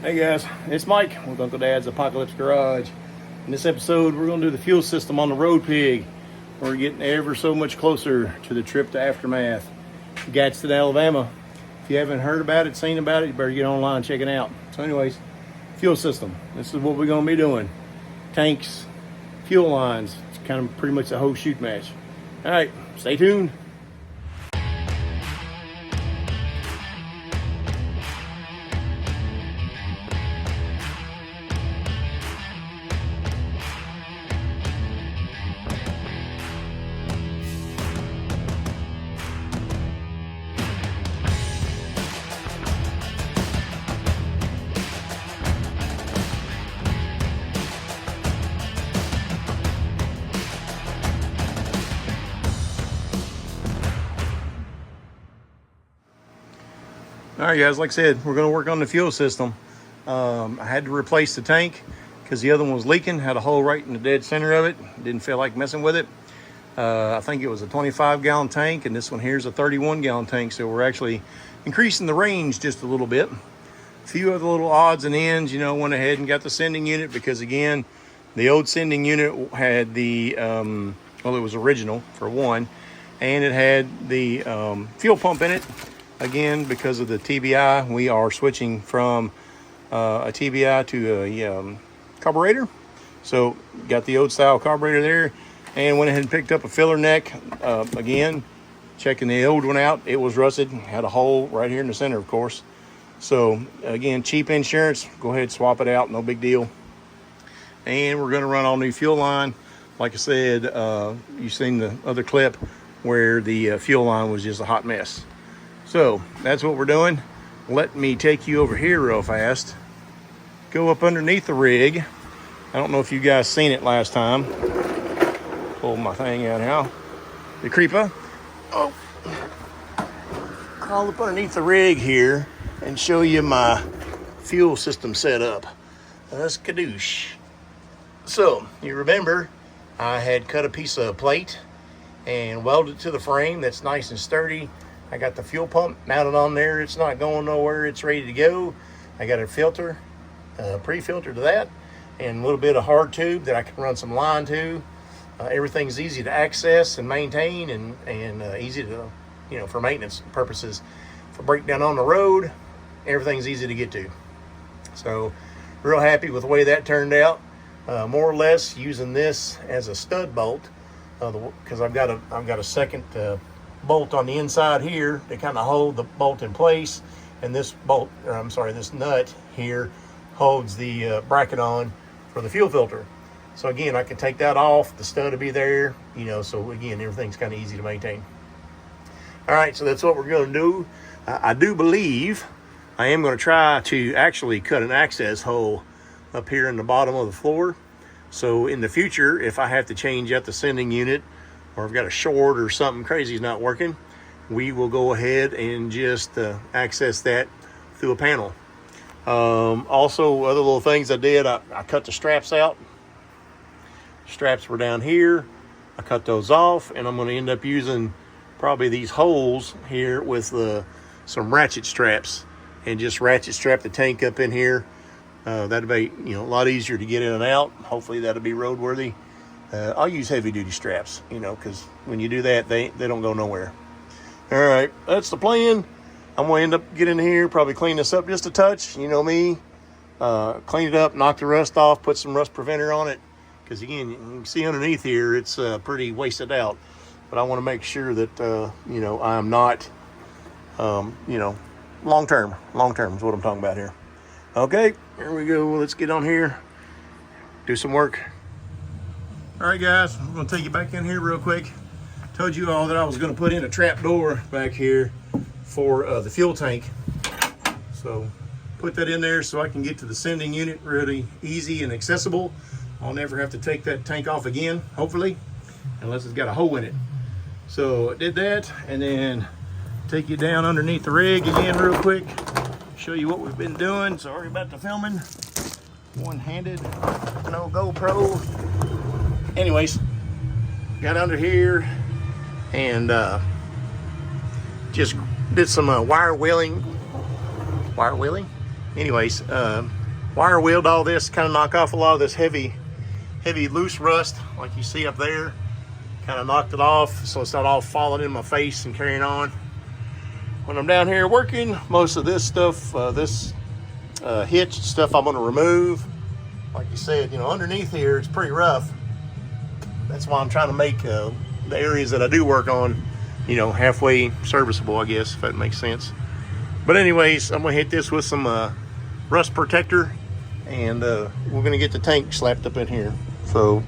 Hey guys, it's Mike with Uncle Dad's Apocalypse Garage. In this episode, we're going to do the fuel system on the Road Pig. We're getting ever so much closer to the trip to Aftermath, Gadsden, Alabama. If you haven't heard about it, seen about it, you better get online and check it out. So anyways, fuel system. This is what we're going to be doing. Tanks, fuel lines. It's kind of pretty much a whole shoot match. All right, stay tuned. All right, guys, like I said, we're going to work on the fuel system. I had to replace the tank because the other one was leaking, had a hole right in the dead center of it. Didn't feel like messing with it. I think it was a 25-gallon tank, and this one here is a 31-gallon tank, so we're actually increasing the range just a little bit. A few of the little odds and ends, went ahead and got the sending unit because, again, the old sending unit had the, it was original, for one, and it had the fuel pump in it. Again, because of the TBI, we are switching from a TBI to a carburetor. So got the old style carburetor there and went ahead and picked up a filler neck. Again, checking the old one out, it was rusted, had a hole right here in the center, of course. So again, cheap insurance, go ahead, swap it out, no big deal. And we're gonna run all new fuel line. Like I said, you've seen the other clip where the fuel line was just a hot mess. So that's what we're doing. Let me take you over here real fast. Go up underneath the rig. I don't know if you guys seen it last time. Pull my thing out now. The creeper. Oh. Crawl up underneath the rig here and show you my fuel system setup. That's kadoosh. So you remember I had cut a piece of plate and welded it to the frame that's nice and sturdy. I got the fuel pump mounted on there. It's not going nowhere. It's ready to go. I got a filter, pre-filter to that, and a little bit of hard tube that I can run some line to. Everything's easy to access and maintain and easy to, for maintenance purposes. For breakdown on the road, everything's easy to get to. So real happy with the way that turned out. More or less using this as a stud bolt because I've got a second bolt on the inside here to kind of hold the bolt in place, and this this nut here holds the bracket on for the fuel filter. So again, I can take that off, the stud will be there, so again, everything's kind of easy to maintain. All right, so that's what we're going to do. I do believe I am going to try to actually cut an access hole up here in the bottom of the floor. So in the future, if I have to change out the sending unit, or I've got a short or something crazy is not working, we will go ahead and just access that through a panel. Also, other little things I did, I cut the straps out. Straps were down here. I cut those off, and I'm going to end up using probably these holes here with some ratchet straps, and just ratchet strap the tank up in here. That'll be a lot easier to get in and out. Hopefully that'll be roadworthy. I'll use heavy duty straps, because when you do that, they don't go nowhere. All right, that's the plan. I'm going to end up getting in here, probably clean this up just a touch. You know me, clean it up, knock the rust off, put some rust preventer on it. Because again, you can see underneath here, it's pretty wasted out. But I want to make sure that, I'm not, long-term is what I'm talking about here. Okay, here we go. Let's get on here, do some work. All right, guys, I'm going to take you back in here real quick. Told you all that I was going to put in a trap door back here for the fuel tank. So put that in there so I can get to the sending unit really easy and accessible. I'll never have to take that tank off again, hopefully, unless it's got a hole in it. So I did that, and then take you down underneath the rig again real quick. Show you what we've been doing. Sorry about the filming. One-handed, no GoPro. Anyways, got under here and just did some wire wheeling anyways, wire wheeled all this, kind of knock off a lot of this heavy loose rust like you see up there. Kind of knocked it off so it's not all falling in my face and carrying on. When I'm down here working, most of this stuff, this hitch stuff I'm gonna remove. Like you said, you know, underneath here it's pretty rough. That's why I'm trying to make the areas that I do work on, you know, halfway serviceable, I guess, if that makes sense. But anyways, I'm gonna hit this with some rust protector, and we're gonna get the tank slapped up in here. So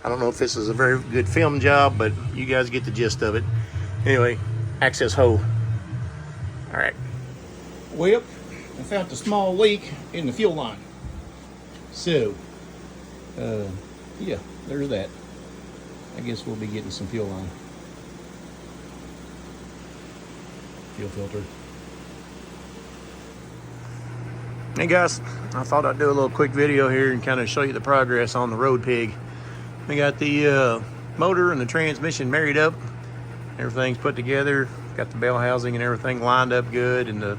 I don't know if this is a very good film job, but you guys get the gist of it. Anyway, access hole. All right. Well, I found a small leak in the fuel line. So, yeah, there's that. I guess we'll be getting some fuel on. Fuel filter. Hey guys, I thought I'd do a little quick video here and kind of show you the progress on the Road Pig. We got the motor and the transmission married up. Everything's put together. Got the bell housing and everything lined up good, and the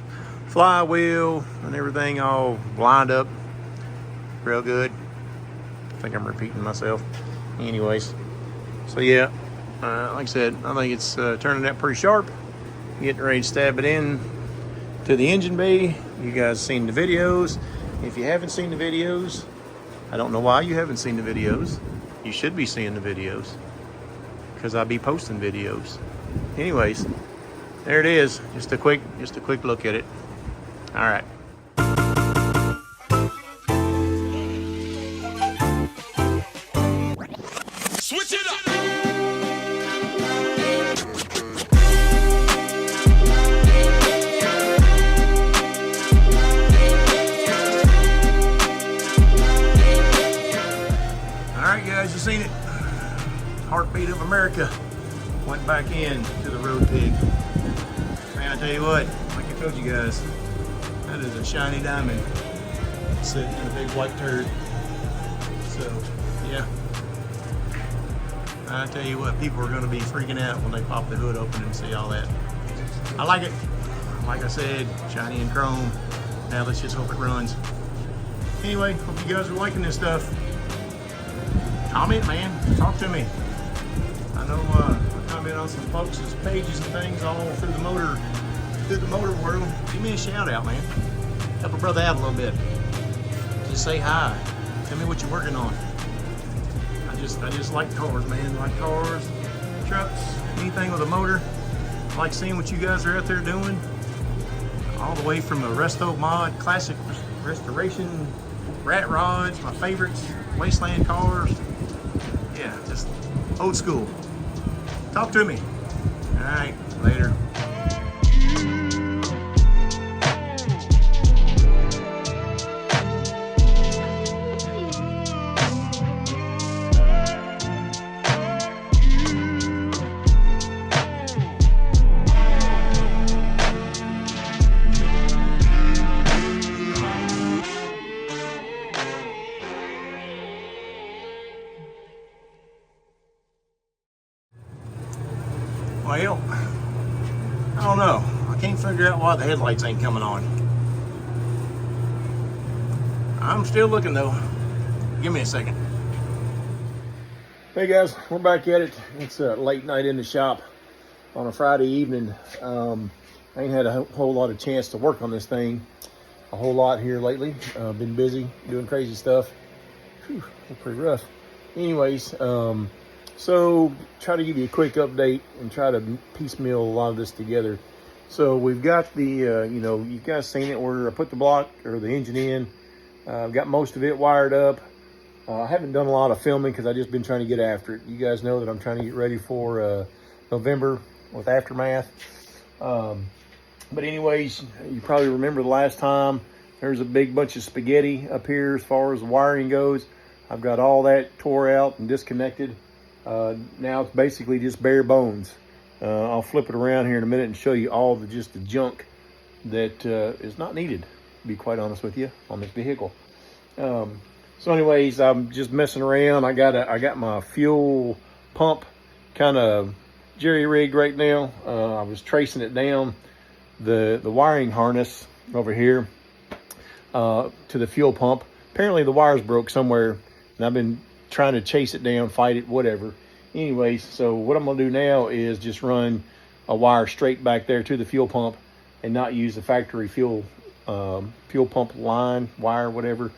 flywheel and everything all lined up real good. I think I'm repeating myself. Anyways, so yeah, like I said, I think it's turning out pretty sharp. Getting ready to stab it in to the engine bay. You guys seen the videos. If you haven't seen the videos, I don't know why you haven't seen the videos. You should be seeing the videos, because I'll be posting videos. Anyways, there it is. Just a quick look at it. All right. Switch it up. All right, guys, you seen it. Heartbeat of America went back in to the Road Pig. Man, I tell you what, like I told you guys, that is a shiny diamond sitting in a big white turd. So, yeah. I tell you what, people are going to be freaking out when they pop the hood open and see all that. I like it. Like I said, shiny and chrome. Now let's just hope it runs. Anyway, hope you guys are liking this stuff. Comment, man. Talk to me. I know I comment on some folks' pages and things all through the motor world. Give me a shout out, man. Help a brother out a little bit. Just say hi. Tell me what you're working on. I just like cars, man. Like cars, trucks, anything with a motor. I like seeing what you guys are out there doing. All the way from a resto mod, classic restoration, rat rods, my favorites, Wasteland cars. Yeah, just old school. Talk to me. All right, later. Well, I don't know. I can't figure out why the headlights ain't coming on. I'm still looking though. Give me a second. Hey guys, we're back at it. It's a late night in the shop on a Friday evening. I ain't had a whole lot of chance to work on this thing a whole lot here lately. Been busy doing crazy stuff. Whew, pretty rough. Anyways, so try to give you a quick update and try to piecemeal a lot of this together. So we've got the, you know, you guys seen it where I put the block or the engine in. I've got most of it wired up. I haven't done a lot of filming because I've just been trying to get after it. You guys know that I'm trying to get ready for November with Aftermath. But anyways, you probably remember the last time there's a big bunch of spaghetti up here as far as the wiring goes. I've got all that tore out and disconnected. Now it's basically just bare bones. I'll flip it around here in a minute and show you all the just the junk that is not needed, to be quite honest with you, on this vehicle. So anyways, I'm just messing around. I got my fuel pump kind of jerry-rigged right now. I was tracing it down the wiring harness over here. to the fuel pump. Apparently the wires broke somewhere, and I've been trying to chase it down, fight it, whatever. Anyways, so what I'm gonna do now is just run a wire straight back there to the fuel pump and not use the factory fuel pump line, wire, whatever.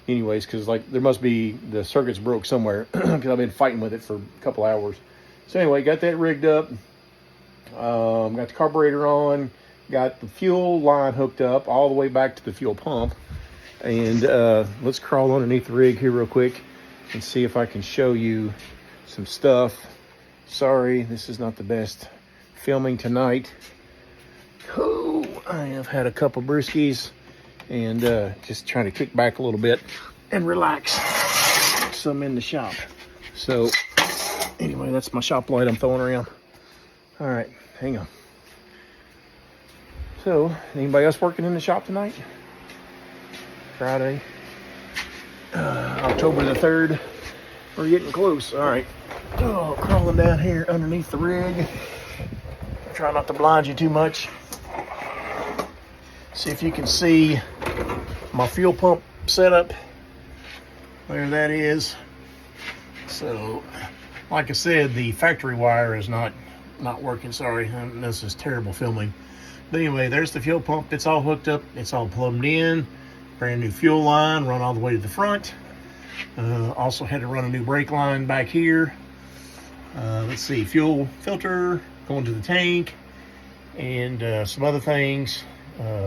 Anyways, because like there must be, the circuits broke somewhere because I've been fighting with it for a couple hours. So anyway, got that rigged up. Got the carburetor on, got the fuel line hooked up all the way back to the fuel pump. And let's crawl underneath the rig here real quick and see if I can show you some stuff. Sorry, this is not the best filming tonight. Oh, I have had a couple brewskis and just trying to kick back a little bit and relax. So I'm in the shop. So anyway, that's my shop light I'm throwing around. All right, hang on. So, anybody else working in the shop tonight? Friday, October the 3rd. We're getting close. All right. Oh, crawling down here underneath the rig. Try not to blind you too much. See if you can see my fuel pump setup. There that is. So, like I said, the factory wire is not working. Sorry, this is terrible filming. But anyway, there's the fuel pump. It's all hooked up. It's all plumbed in. Brand new fuel line, run all the way to the front. Also had to run a new brake line back here. Let's see, fuel filter going to the tank, and some other things.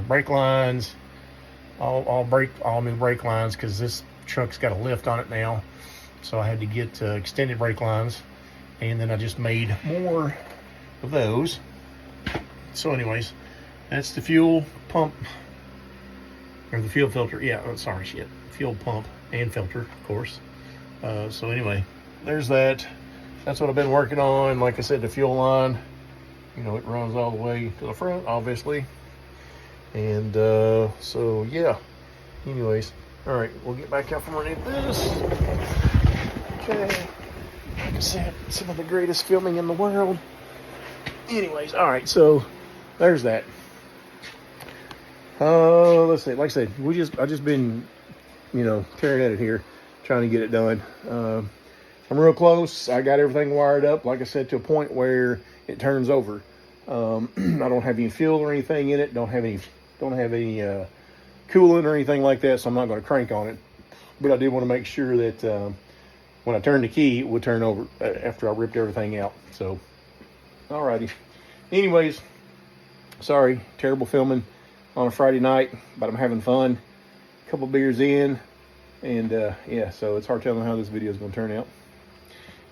Brake lines, all new brake lines, because this truck's got a lift on it now. So I had to get extended brake lines, and then I just made more of those. So anyways, that's the fuel pump, or the fuel filter. Yeah, oh, sorry, shit. Fuel pump and filter, of course. So anyway, there's that. That's what I've been working on. Like I said, the fuel line, you know, it runs all the way to the front, obviously. And so yeah. Anyways, all right, we'll get back out from underneath this. Okay. Like I said, some of the greatest filming in the world. Anyways, all right, so there's that. Let's see. Like I said, I just been, you know, tearing at it here, trying to get it done. I'm real close. I got everything wired up, like I said, to a point where it turns over. I don't have any fuel or anything in it. Don't have any coolant or anything like that, so I'm not going to crank on it. But I did want to make sure that when I turned the key, it would turn over after I ripped everything out. So, alrighty. Anyways, sorry, terrible filming on a Friday night, but I'm having fun. A couple beers in, and yeah, so it's hard telling how this video is going to turn out.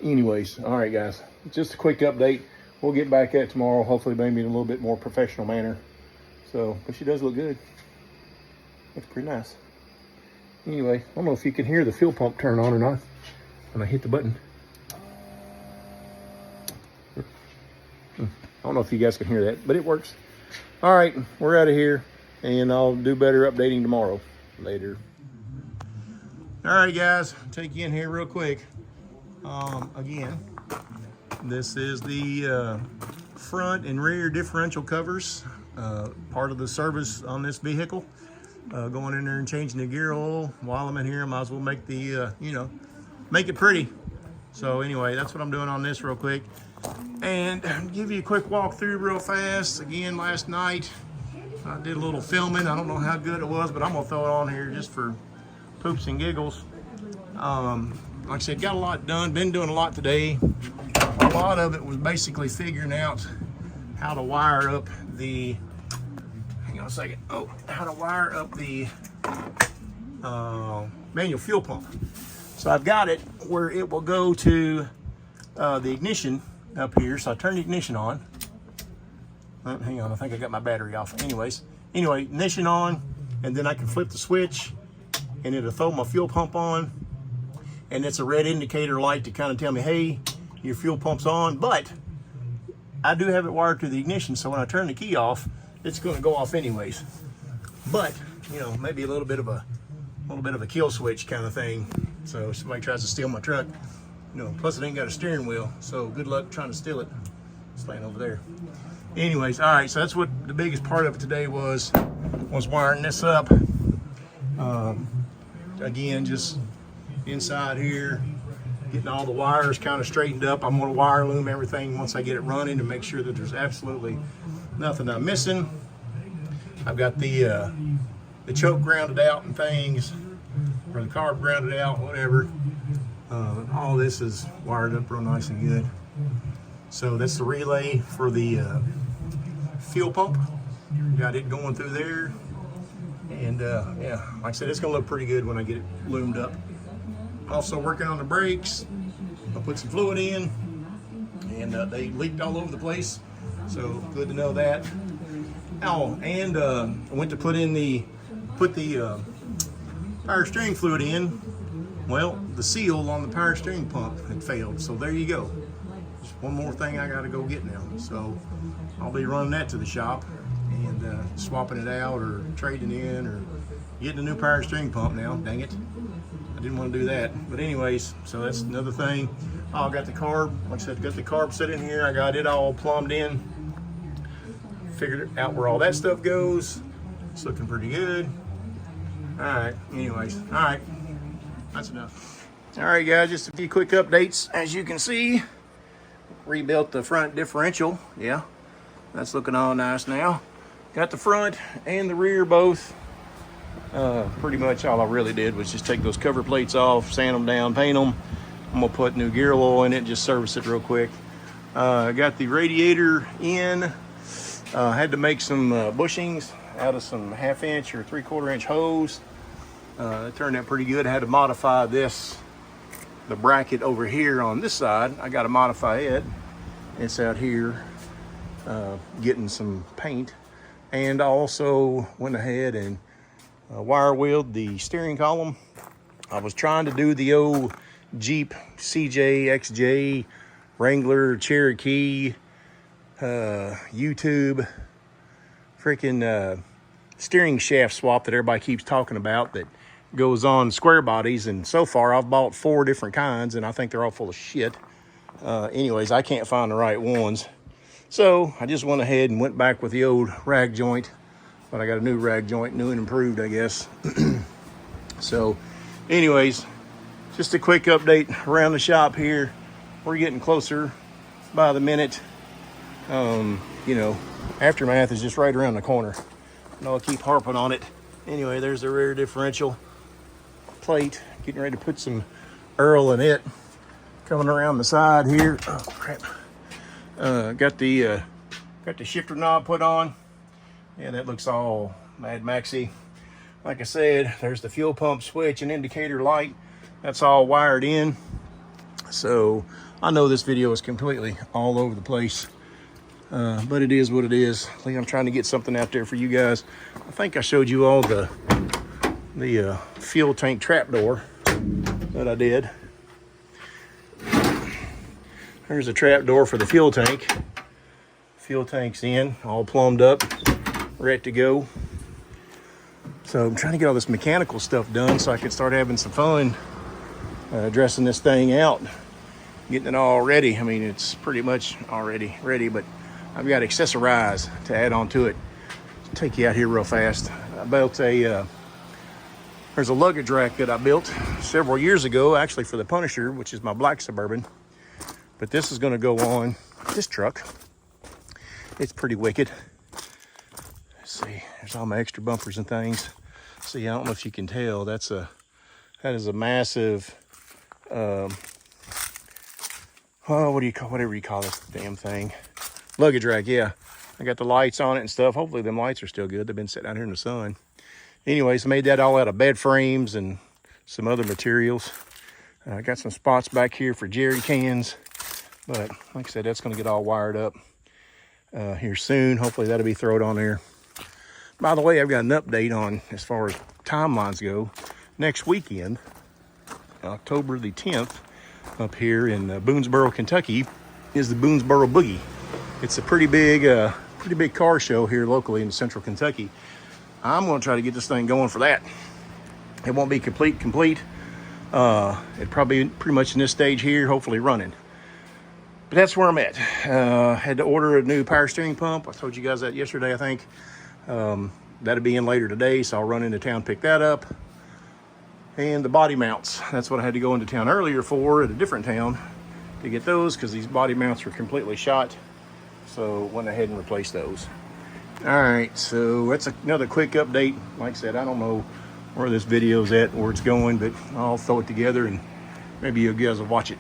Anyways, all right, guys, just a quick update. We'll get back at it tomorrow, hopefully maybe in a little bit more professional manner. So, but she does look good. Looks pretty nice. Anyway, I don't know if you can hear the fuel pump turn on or not when I hit the button. I don't know if you guys can hear that, but it works. All right, we're out of here, and I'll do better updating tomorrow. Later. All right, guys, take you in here real quick. Again, this is the front and rear differential covers, part of the service on this vehicle. Going in there and changing the gear oil. While I'm in here, I might as well make the, you know, make it pretty. So anyway, that's what I'm doing on this real quick. And give you a quick walkthrough real fast. Again, last night I did a little filming. I don't know how good it was, but I'm gonna throw it on here just for poops and giggles. Like I said, got a lot done. Been doing a lot today. A lot of it was basically figuring out how to wire up the, hang on a second. Oh, how to wire up the manual fuel pump. So I've got it where it will go to the ignition up here. So I turn the ignition on. Hang on, I think I got my battery off. Anyway, ignition on, and then I can flip the switch and it'll throw my fuel pump on. And it's a red indicator light to kind of tell me, hey, your fuel pump's on. But I do have it wired to the ignition, so when I turn the key off, it's going to go off anyways. But you know, maybe a little bit of a kill switch kind of thing. So if somebody tries to steal my truck, you know, plus it ain't got a steering wheel, so good luck trying to steal it. It's laying over there. Anyways, all right, so that's what the biggest part of it today was wiring this up. Again, just inside here, getting all the wires kind of straightened up. I'm going to wire loom everything once I get it running to make sure that there's absolutely nothing I'm missing. I've got the choke grounded out and things, or the carb grounded out, whatever. All this is wired up real nice and good. So that's the relay for the fuel pump. Got it going through there. And yeah, like I said, it's gonna look pretty good when I get it loomed up. Also working on the brakes. I put some fluid in, and they leaked all over the place. So good to know that. Oh, and I went to put the power steering fluid in. Well, the seal on the power steering pump had failed. So there you go. Just one more thing I got to go get now. So I'll be running that to the shop and swapping it out or trading in or getting a new power steering pump now. Dang it. I didn't want to do that. But anyways, so that's another thing. Oh, I got the carb. Like I said, got the carb set in here. I got it all plumbed in. Figured out where all that stuff goes. It's looking pretty good. All right, anyways, all right, that's enough. All right, guys, just a few quick updates. As you can see, rebuilt the front differential. Yeah, that's looking all nice now. Got the front and the rear both. Pretty much all I really did was just take those cover plates off, sand them down, paint them. I'm gonna put new gear oil in it, just service it real quick. Got the radiator in. Had to make some bushings out of some 1/2 inch or 3/4 inch hose. It turned out pretty good. I had to modify the bracket over here on this side. I got to modify it. It's out here getting some paint. And I also went ahead and wire wheeled the steering column. I was trying to do the old Jeep CJ, XJ, Wrangler, Cherokee, YouTube freaking steering shaft swap that everybody keeps talking about that goes on square bodies, and so far I've bought 4 different kinds and I think they're all full of shit. Anyways, I can't find the right ones, so I just went ahead and went back with the old rag joint, but I got a new rag joint, new and improved, I guess. So anyways, just a quick update around the shop here. We're getting closer by the minute. You know, Aftermath is just right around the corner. I know I keep harping on it. Anyway, there's the rear differential plate. Getting ready to put some Earl in it. Coming around the side here. Oh crap! Got the shifter knob put on. Yeah, that looks all Mad Maxy. Like I said, there's the fuel pump switch and indicator light. That's all wired in. So I know this video is completely all over the place. But it is what it is. I'm trying to get something out there for you guys. I think I showed you all the fuel tank trap door that I did. There's a trap door for the fuel tank. Fuel tank's in, all plumbed up, ready to go. So I'm trying to get all this mechanical stuff done so I can start having some fun dressing this thing out, getting it all ready. I mean, it's pretty much already ready, but I've got accessorize to add on to it. Take you out here real fast. I built there's a luggage rack that I built several years ago, actually for the Punisher, which is my black Suburban. But this is going to go on this truck. It's pretty wicked. Let's see, there's all my extra bumpers and things. See, I don't know if you can tell, that is a massive, whatever you call this damn thing. Luggage rack, yeah. I got the lights on it and stuff. Hopefully them lights are still good. They've been sitting out here in the sun. Anyways, I made that all out of bed frames and some other materials. I got some spots back here for jerry cans. But like I said, that's going to get all wired up here soon. Hopefully that'll be thrown on there. By the way, I've got an update on as far as timelines go. Next weekend, October the 10th, up here in Boonesboro, Kentucky, is the Boonesboro Boogie. It's a pretty big car show here locally in central Kentucky. I'm going to try to get this thing going for that. It won't be complete. It probably pretty much in this stage here, hopefully running. But that's where I'm at. Had to order a new power steering pump. I told you guys that yesterday, I think. That'll be in later today, so I'll run into town, pick that up. and the body mounts. That's what I had to go into town earlier for at a different town to get those, because these body mounts were completely shot. So went ahead and replaced those. All right, so that's another quick update. Like I said, I don't know where this video's at, where it's going, but I'll throw it together and maybe you guys will watch it.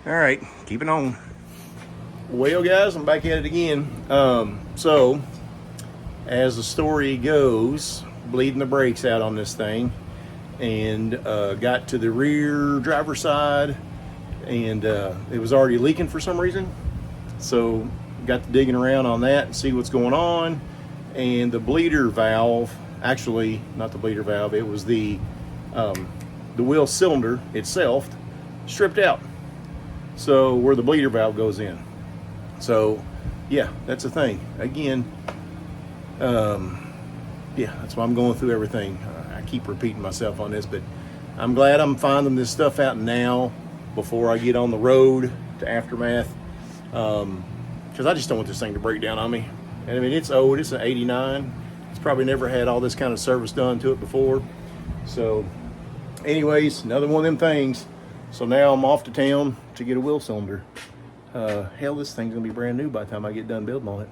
All right, keep it on. Well, guys, I'm back at it again. So as the story goes, bleeding the brakes out on this thing, and got to the rear driver's side, and it was already leaking for some reason. So got to digging around on that and see what's going on. And the bleeder valve, actually not the bleeder valve, it was the wheel cylinder itself stripped out, so where the bleeder valve goes in. So yeah, that's the thing again. Yeah, that's why I'm going through everything. I keep repeating myself on this, but I'm glad I'm finding this stuff out now before I get on the road to Aftermath, because I just don't want this thing to break down on me. And I mean, it's old, it's an 89. It's probably never had all this kind of service done to it before. So anyways, another one of them things. So now I'm off to town to get a wheel cylinder. Hell, this thing's gonna be brand new by the time I get done building on it.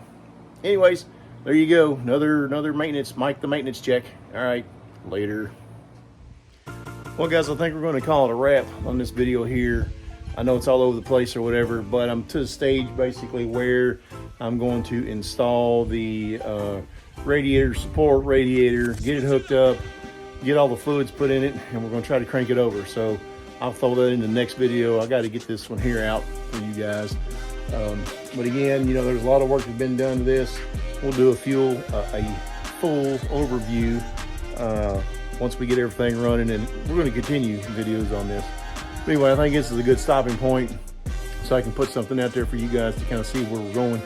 Anyways, there you go, another maintenance, Mike the maintenance check. All right, later. Well, guys, I think we're going to call it a wrap on this video here. I know it's all over the place or whatever, but I'm to the stage basically where I'm going to install the radiator, support radiator, get it hooked up, get all the fluids put in it, and we're going to try to crank it over. So I'll throw that in the next video. I got to get this one here out for you guys. But again, you know, there's a lot of work that's been done to this. We'll do a full overview once we get everything running, and we're going to continue videos on this. But anyway, I think this is a good stopping point, so I can put something out there for you guys to kind of see where we're going,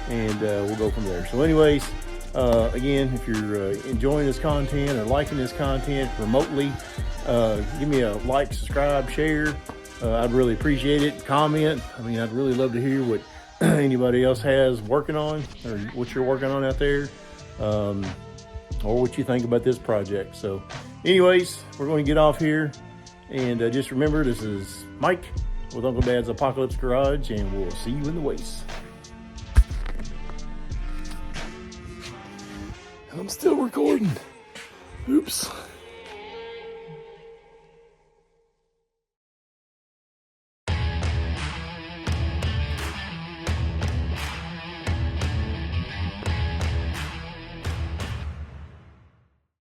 and we'll go from there. So anyways, again, if you're enjoying this content or liking this content remotely, give me a like, subscribe, share. I'd really appreciate it. Comment. I mean, I'd really love to hear what anybody else has working on, or what you're working on out there, or what you think about this project. So anyways, we're going to get off here, and just remember, this is Mike with Uncle Dad's Apocalypse Garage, and we'll see you in the waste. I'm still recording. Oops.